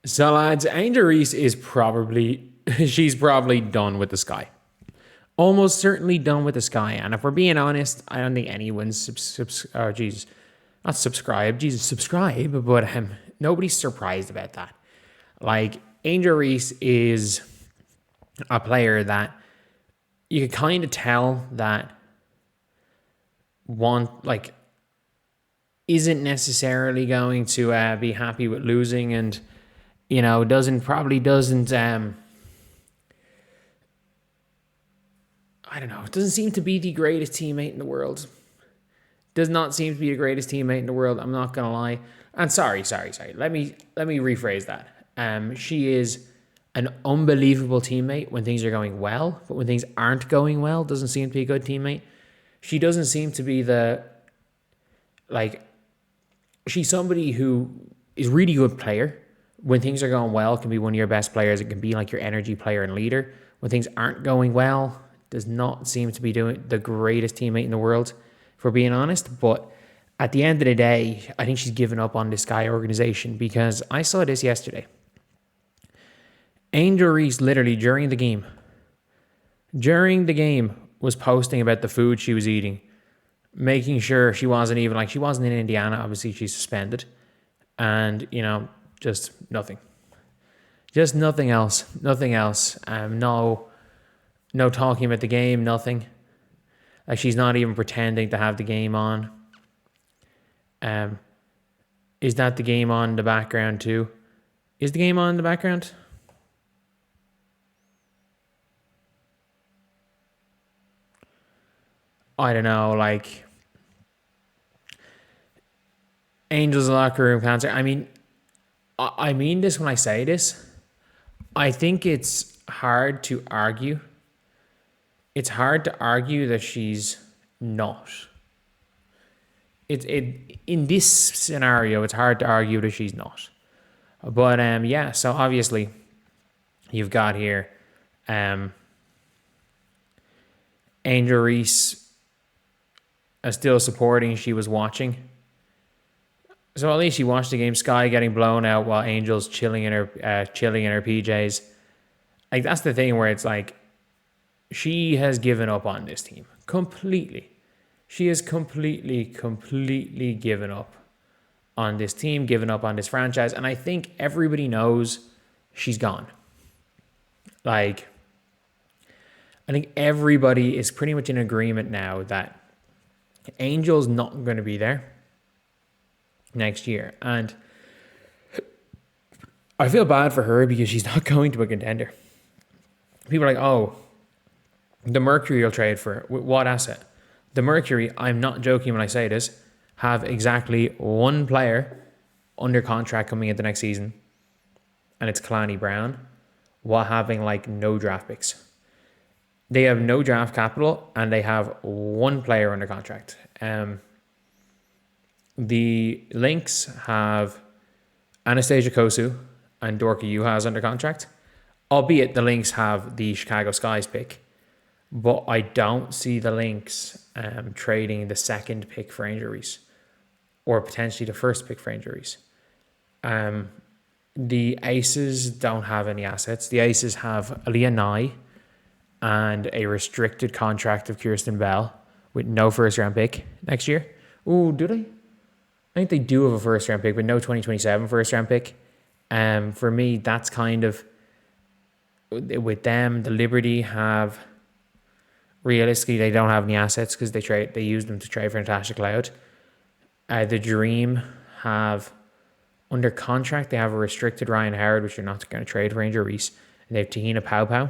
So lads, Angel Reese is she's probably done with the Sky. Almost certainly done with the Sky. And if we're being honest, I don't think anyone's subscribe, but nobody's surprised about that. Like, Angel Reese is a player that you can kind of tell that isn't necessarily going to be happy with losing, and doesn't I don't know, doesn't seem to be the greatest teammate in the world. Does not seem to be the greatest teammate in the world, I'm not gonna lie. And sorry. Let me rephrase that. She is an unbelievable teammate when things are going well, but when things aren't going well, doesn't seem to be a good teammate. She doesn't seem to be she's somebody who is really good player. When things are going well, can be one of your best players. It can be like your energy player and leader. When things aren't going well, does not seem to be doing the greatest teammate in the world, if we're being honest. But at the end of the day, I think she's given up on this Sky organization, because I saw this yesterday. Angel Reese literally during the game was posting about the food she was eating, making sure she wasn't in Indiana. Obviously she's suspended, and just nothing else. No talking about the game, nothing. Like, she's not even pretending to have the game on. Is that the game on in the background too? Is the game on in the background? I don't know, Angel's locker room cancer. I mean this when I say this. I think it's hard to argue. It's hard to argue that she's not. In this scenario, it's hard to argue that she's not. But yeah, so obviously you've got here Angel Reese still supporting. She was watching. So at least she watched the game. Sky getting blown out while Angel's chilling in her PJs. Like, that's the thing where it's like, she has given up on this team completely. She has completely given up on this team, given up on this franchise, and I think everybody knows she's gone. Like, I think everybody is pretty much in agreement now that Angel's not going to be there next year. And I feel bad for her because she's not going to a contender. People are like, oh, the Mercury will trade for what asset? The Mercury, I'm not joking when I say this, have exactly one player under contract coming into next season, and it's Kalani Brown, while having no draft picks. They have no draft capital, and they have one player under contract. The Lynx have Anastasia Kosu and Dorka Juhas under contract, albeit the Lynx have the Chicago Skies pick. But I don't see the Lynx trading the second pick for Angel Reese, or potentially the first pick for Angel Reese. The Aces don't have any assets. The Aces have Aaliyah Nye and a restricted contract of Kirsten Bell with no first round pick next year. Ooh, do they? I think they do have a first round pick, but no 2027 first round pick. For me, that's kind of, with them, the Liberty have, realistically, they don't have any assets because they use them to trade for Natasha Cloud. The Dream have, under contract, they have a restricted Ryan Howard, which they're not going to trade for Angel Reese. And they have Tahina Pau.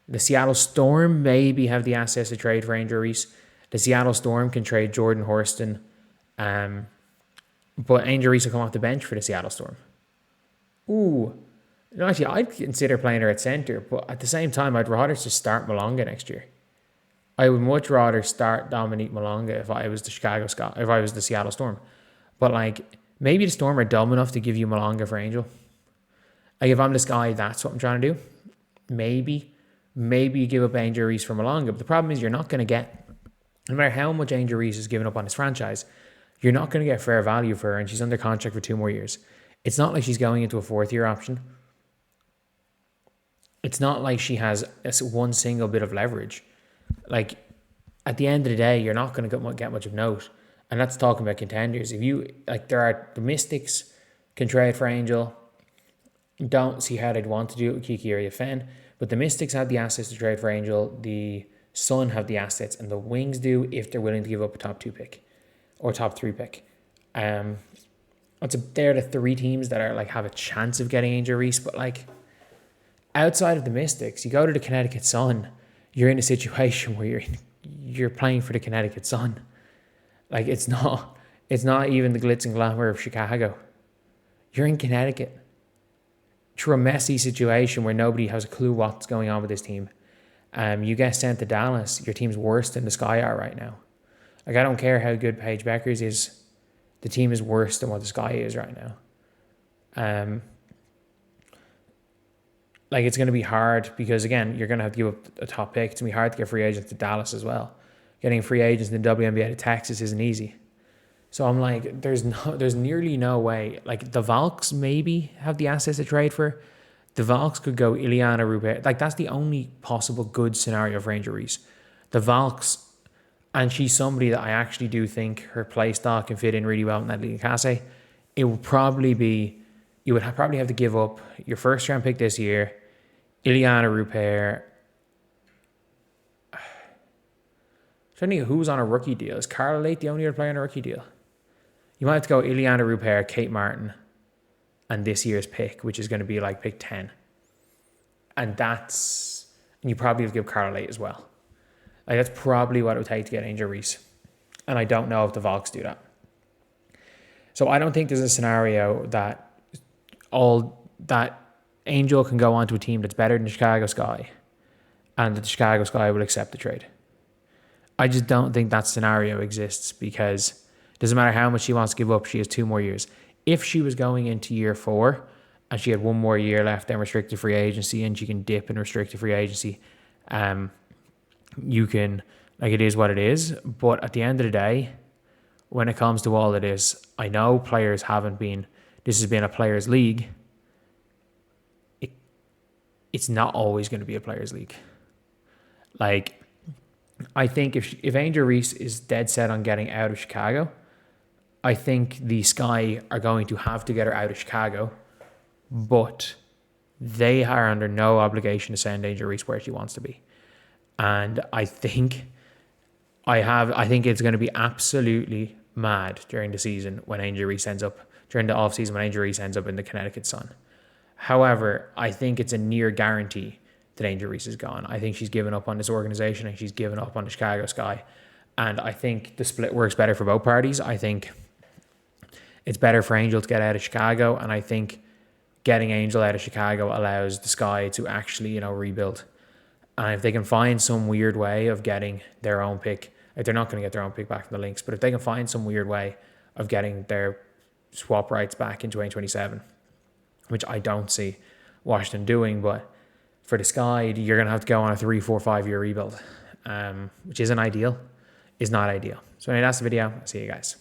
The Seattle Storm maybe have the assets to trade for Angel Reese. The Seattle Storm can trade Jordan Horston. But Angel Reese will come off the bench for the Seattle Storm. Ooh. No, actually, I'd consider playing her at centre, but at the same time, I'd rather just start Malonga next year. I would much rather start Dominique Malonga if I was the Seattle Storm. But maybe the Storm are dumb enough to give you Malonga for Angel. If I'm this guy, that's what I'm trying to do. Maybe you give up Angel Reese for Malonga, but the problem is you're not going to get, no matter how much Angel Reese has given up on his franchise, you're not going to get fair value for her, and she's under contract for 2 more years. It's not like she's going into a fourth year option. It's not like she has one single bit of leverage. Like, at the end of the day, you're not going to get much of note. And that's talking about contenders. If you, like, the Mystics can trade for Angel. Don't see how they'd want to do it with Kiki or Fen. But the Mystics have the assets to trade for Angel. The Sun have the assets. And the Wings do if they're willing to give up a top 2 pick. Or top 3 pick. They're the 3 teams that are, like, have a chance of getting Angel Reese. But, like, outside of the Mystics, you go to the Connecticut Sun, you're in a situation where you're playing for the Connecticut Sun. Like, it's not even the glitz and glamour of Chicago. You're in Connecticut. Through a messy situation where nobody has a clue what's going on with this team. You get sent to Dallas, your team's worse than the Sky are right now. Like, I don't care how good Paige Bueckers is, the team is worse than what the Sky is right now. Like, it's going to be hard because, again, you're going to have to give up a top pick. It's going to be hard to get free agents to Dallas as well. Getting free agents in the WNBA to Texas isn't easy. So I'm like, there's nearly no way. Like, the Valks maybe have the assets to trade for. The Valks could go Ileana Rupert. Like, that's the only possible good scenario for Angel Reese. The Valks, and she's somebody that I actually do think her play style can fit in really well in that Liga Case. It would probably be, you would probably have to give up your first round pick this year, Ileana Rupert. Trying to think who's on a rookie deal. Is Carla Late the only other player on a rookie deal? You might have to go Ileana Rupert, Kate Martin, and this year's pick, which is going to be like pick 10. And you probably have to give Carla Late as well. Like, that's probably what it would take to get Angel Reese. And I don't know if the Valks do that. So I don't think there's a scenario that Angel can go on to a team that's better than the Chicago Sky and that the Chicago Sky will accept the trade. I just don't think that scenario exists because it doesn't matter how much she wants to give up, she has 2 more years. If she was going into year 4 and she had 1 more year left in restricted free agency and she can dip in restricted free agency, you can, like, it is what it is. But at the end of the day, when it comes to all of this, I know players this has been a players' league. It's not always going to be a players' league. Like, I think if Angel Reese is dead set on getting out of Chicago, I think the Sky are going to have to get her out of Chicago, but they are under no obligation to send Angel Reese where she wants to be. And I think it's going to be absolutely mad during the season when Angel Reese during the off season when Angel Reese ends up in the Connecticut Sun. However, I think it's a near guarantee that Angel Reese is gone. I think she's given up on this organization and she's given up on the Chicago Sky. And I think the split works better for both parties. I think it's better for Angel to get out of Chicago. And I think getting Angel out of Chicago allows the Sky to actually, rebuild. And if they can find some weird way of getting their own pick, they're not going to get their own pick back from the Lynx, but if they can find some weird way of getting their swap rights back in 2027, which I don't see Washington doing, but for the Sky, you're going to have to go on a 3, 4, 5 year rebuild, which isn't ideal, is not ideal. So anyway, that's the video. I'll see you guys.